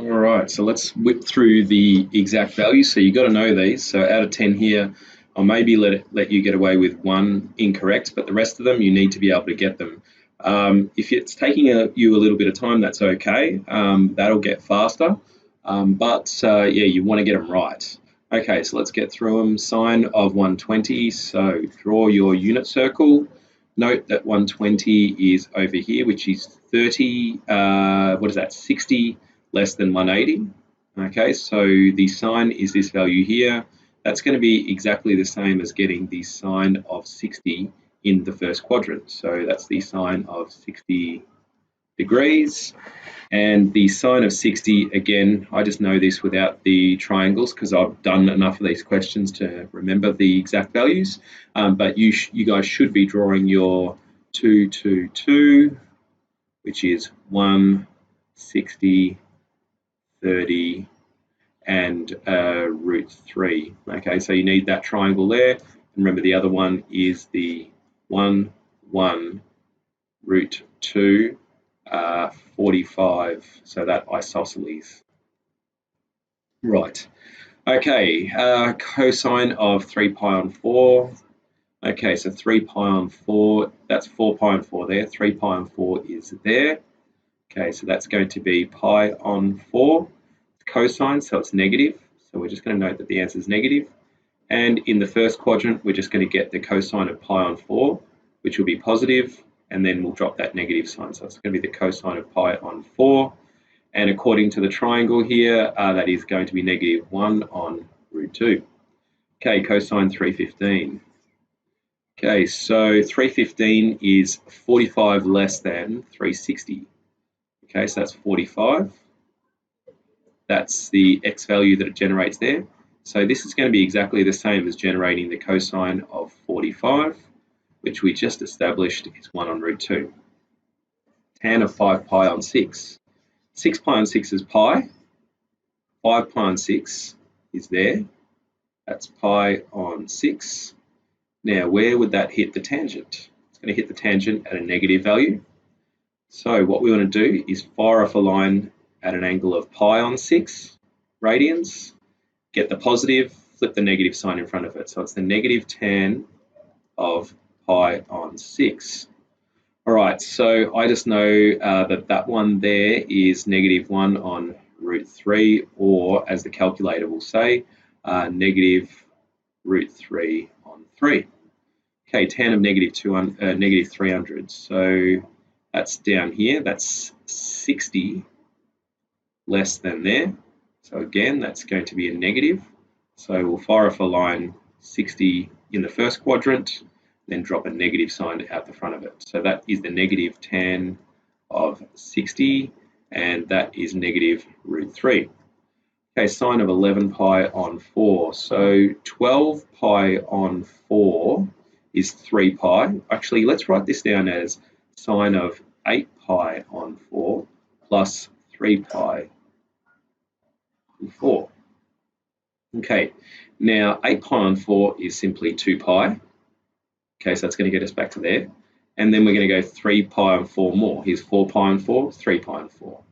All right, so let's whip through the exact values. So you got to know these. So out of 10 here, I'll maybe let you get away with one incorrect, but the rest of them you need to be able to get them. If it's taking you a little bit of time, that's okay. That'll get faster. Yeah, you want to get them right. Okay, so let's get through them. Sine of 120. So draw your unit circle. Note that 120 is over here, which is 30, 60 less than 180. Okay, so the sine is this value here. That's going to be exactly the same as getting the sine of 60 in the first quadrant. So that's the sine of 60 degrees. And the sine of 60, again, I just know this without the triangles because I've done enough of these questions to remember the exact values. But you guys should be drawing your 2, 2, 2, which is 1, 60, 30, and root 3. Okay, so you need that triangle there. And remember, the other one is the 1, 1, root 2, 45, so that isosceles. Right, okay, cosine of 3 pi on 4. Okay, so 3 pi on 4, that's 4 pi on 4 there, 3 pi on 4 is there. Okay, so that's going to be pi on 4, cosine, so it's negative. So we're just going to note that the answer is negative. And in the first quadrant, we're just going to get the cosine of pi on 4, which will be positive, and then we'll drop that negative sign. So it's going to be the cosine of pi on 4. And according to the triangle here, that is going to be negative 1 on root 2. Okay, cosine 315. Okay, so 315 is 45 less than 360. Okay, so that's 45. That's the x value that it generates there. So this is going to be exactly the same as generating the cosine of 45, which we just established is 1 on root 2. Tan of 5 pi on 6. 6 pi on 6 is pi. 5 pi on 6 is there. That's pi on 6. Now, where would that hit the tangent? It's going to hit the tangent at a negative value. So what we want to do is fire off a line at an angle of pi on 6 radians, get the positive, flip the negative sign in front of it. So it's the negative tan of pi on 6. All right, so I just know that one there is negative 1 on root 3, or as the calculator will say, negative root 3 on 3. Okay, tan of negative 300. So that's down here. That's 60 less than there. So again, that's going to be a negative. So we'll fire off a line 60 in the first quadrant, then drop a negative sign out the front of it. So that is the negative tan of 60, and that is negative root 3. Okay, sine of 11 pi on 4. So 12 pi on 4 is 3 pi. Actually, let's write this down as sine of 8 pi on 4 plus 3 pi on 4. Okay, now 8 pi on 4 is simply 2 pi. Okay, so that's going to get us back to there. And then we're going to go 3 pi on 4 more. Here's 4 pi on 4, 3 pi on 4.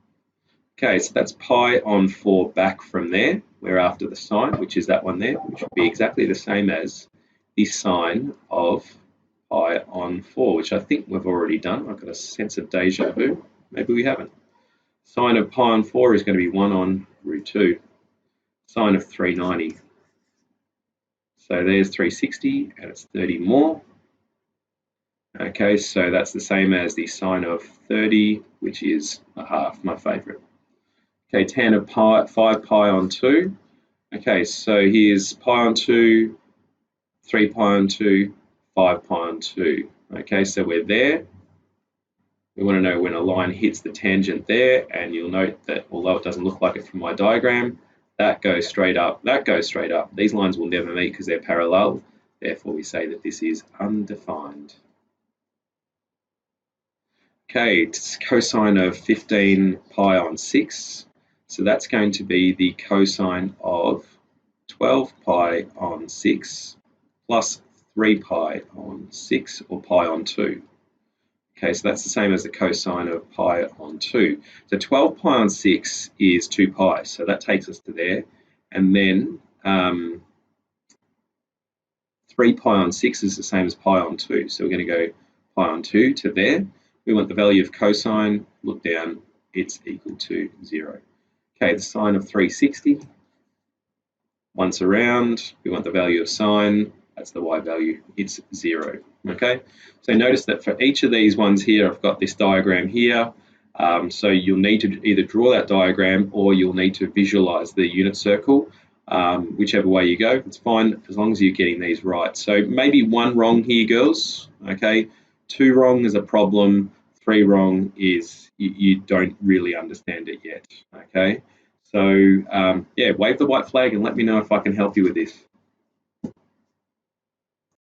Okay, so that's pi on 4 back from there. We're after the sine, which is that one there, which will be exactly the same as the sine of pi on 4, which I think we've already done. I've got a sense of deja vu. Maybe we haven't. Sine of pi on 4 is going to be 1 on root 2. Sine of 390. So there's 360, and it's 30 more. Okay, so that's the same as the sine of 30, which is a half, my favourite. Okay, tan of 5 pi on 2. Okay, so here's pi on 2, 3 pi on 2, 5 pi on 2. Okay, so we're there. We want to know when a line hits the tangent there, and you'll note that although it doesn't look like it from my diagram, that goes straight up, that goes straight up. These lines will never meet because they're parallel. Therefore, we say that this is undefined. Okay, it's cosine of 15 pi on 6. So that's going to be the cosine of 12 pi on 6 plus 3 pi on 6, or pi on 2. Okay, so that's the same as the cosine of pi on 2. So 12 pi on 6 is 2 pi, so that takes us to there. And then 3 pi on 6 is the same as pi on 2. So we're going to go pi on 2 to there. We want the value of cosine, look down, it's equal to 0. Okay, the sine of 360. Once around, we want the value of sine, that's the y value, it's 0. Okay, so notice that for each of these ones here, I've got this diagram here. So you'll need to either draw that diagram or you'll need to visualize the unit circle. Whichever way you go, it's fine as long as you're getting these right. So maybe 1 wrong here, girls. Okay, 2 wrong is a problem. 3 wrong is you don't really understand it yet. Okay, so yeah, wave the white flag and let me know if I can help you with this.